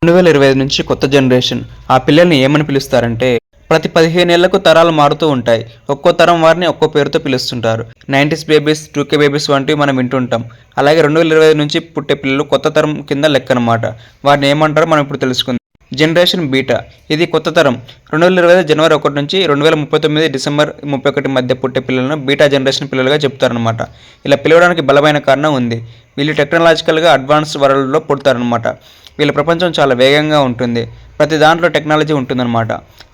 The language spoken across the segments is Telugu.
2025 నుంచి కొత్త జనరేషన్. ఆ పిల్లల్ని ఏమని పిలుస్తారంటే, ప్రతి 15 ఏళ్లకు తరాలు మారుతూ ఉంటాయి. ఒక్కో తరం వారిని ఒక్కో పేరుతో పిలుస్తుంటారు. 90s బేబీస్, 2K బేబీస్ వంటివి మనం వింటుంటాం. అలాగే 2025 నుంచి పుట్టే పిల్లలు కొత్త తరం కింద లెక్కనమాట. వారిని ఏమంటారో మనం ఇప్పుడు తెలుసుకుందాం. Generation beta. ఇది కొత్త తరం. 2025 జనవరి 1 నుంచి 2039 డిసెంబర్ 31 మధ్య పుట్టే పిల్లలను బీటా జనరేషన్ పిల్లలుగా చెప్తారనమాట. ఇలా పిలవడానికి బలమైన కారణం ఉంది. వీళ్ళు టెక్నాలజికల్గా అడ్వాన్స్ వరల్డ్లో పుడతారనమాట. వీళ్ళ ప్రపంచం చాలా వేగంగా ఉంటుంది. ప్రతి దాంట్లో టెక్నాలజీ ఉంటుందన్నమాట.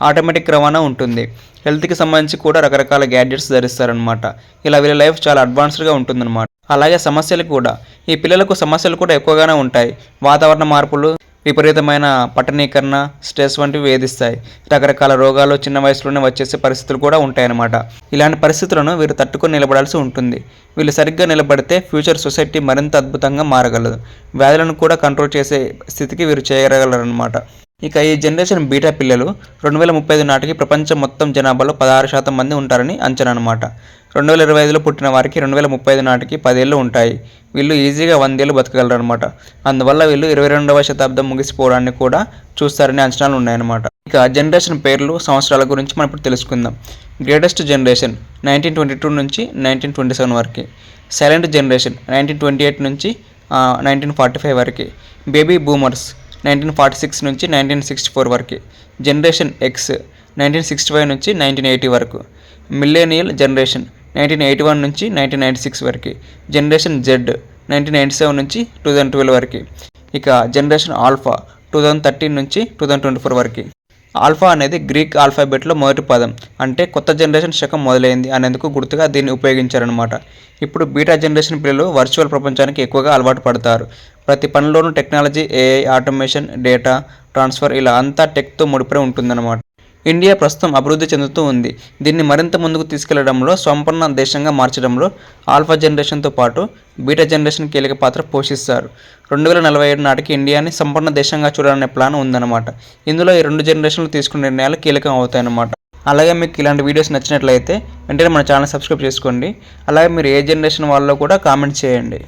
ఆటోమేటిక్ రవాణా ఉంటుంది. హెల్త్కి సంబంధించి కూడా రకరకాల గ్యాడ్జెట్స్ ధరిస్తారనమాట. ఇలా వీళ్ళ లైఫ్ చాలా అడ్వాన్స్డ్గా ఉంటుందన్నమాట. అలాగే సమస్యలు కూడా. ఈ పిల్లలకు సమస్యలు కూడా ఎక్కువగానే ఉంటాయి. వాతావరణ మార్పులు, విపరీతమైన పట్టణీకరణ, స్ట్రెస్ వంటివి వేధిస్తాయి. రకరకాల రోగాలు చిన్న వయసులోనే వచ్చేసే పరిస్థితులు కూడా ఉంటాయన్నమాట. ఇలాంటి పరిస్థితులను వీరు తట్టుకొని నిలబడాల్సి ఉంటుంది. వీళ్ళు సరిగ్గా నిలబడితే ఫ్యూచర్ సొసైటీ మరింత అద్భుతంగా మారగలదు. వ్యాధులను కూడా కంట్రోల్ చేసే స్థితికి వీరు చేయగలరన్నమాట. ఇక ఈ జనరేషన్ బీటా పిల్లలు 2035 నాటికి ప్రపంచం మొత్తం జనాభాలో 16% మంది ఉంటారని అంచనా అనమాట. 2025లో పుట్టిన వారికి 2035 నాటికి 10 ఏళ్ళు ఉంటాయి. వీళ్ళు ఈజీగా 100 ఏళ్ళు బతకగలరు అనమాట. అందువల్ల వీళ్ళు 22వ శతాబ్దం ముగిసిపోవడాన్ని కూడా చూస్తారనే అంచనాలు ఉన్నాయన్నమాట. ఇక జనరేషన్ పేర్లు, సంవత్సరాల గురించి మనం ఇప్పుడు తెలుసుకుందాం. గ్రేటెస్ట్ జనరేషన్ 1922 నుంచి 1927 వరకు. సైలెంట్ జనరేషన్ 1928 నుంచి 1945 వరకు. బేబీ బూమర్స్ 1946 నుంచి 1964 వరకు. జనరేషన్ ఎక్స్ 1965 నుంచి 1980 వరకు. మిల్లేనియల్ జనరేషన్ 1981 నుంచి 1996 వరకు. జనరేషన్ జెడ్ 1997 నుంచి 2012 వరకు. ఇక జనరేషన్ ఆల్ఫా 2013 నుంచి 2024 వరకు. ఆల్ఫా అనేది గ్రీక్ ఆల్ఫాబెట్లో మొదటి పదం. అంటే కొత్త జనరేషన్ శకం మొదలైంది అనేందుకు గుర్తుగా దీన్ని ఉపయోగించారనమాట. ఇప్పుడు బీటా జనరేషన్ పిల్లలు వర్చువల్ ప్రపంచానికి ఎక్కువగా అలవాటు పడతారు. ప్రతి పనిలోనూ technology, AI, automation, data transfer ఇలా అంతా టెక్తో ముడిపడి ఉంటుందన్నమాట. ఇండియా ప్రస్తుతం అభివృద్ధి చెందుతూ ఉంది. దీన్ని మరింత ముందుకు తీసుకెళ్లడంలో, సంపన్న దేశంగా మార్చడంలో ఆల్ఫా జనరేషన్తో పాటు బీటా జనరేషన్ కీలక పాత్ర పోషిస్తారు. 2047 నాటికి ఇండియాని సంపన్న దేశంగా చూడాలనే ప్లాన్ ఉందన్నమాట. ఇందులో ఈ రెండు జనరేషన్లు తీసుకునే నిర్ణయాలు కీలకం అవుతాయన్నమాట. అలాగే మీకు ఇలాంటి వీడియోస్ నచ్చినట్లయితే వెంటనే మన ఛానల్ సబ్స్క్రైబ్ చేసుకోండి. అలాగే మీరు ఏ జనరేషన్ వాళ్ళలో కూడా కామెంట్ చేయండి.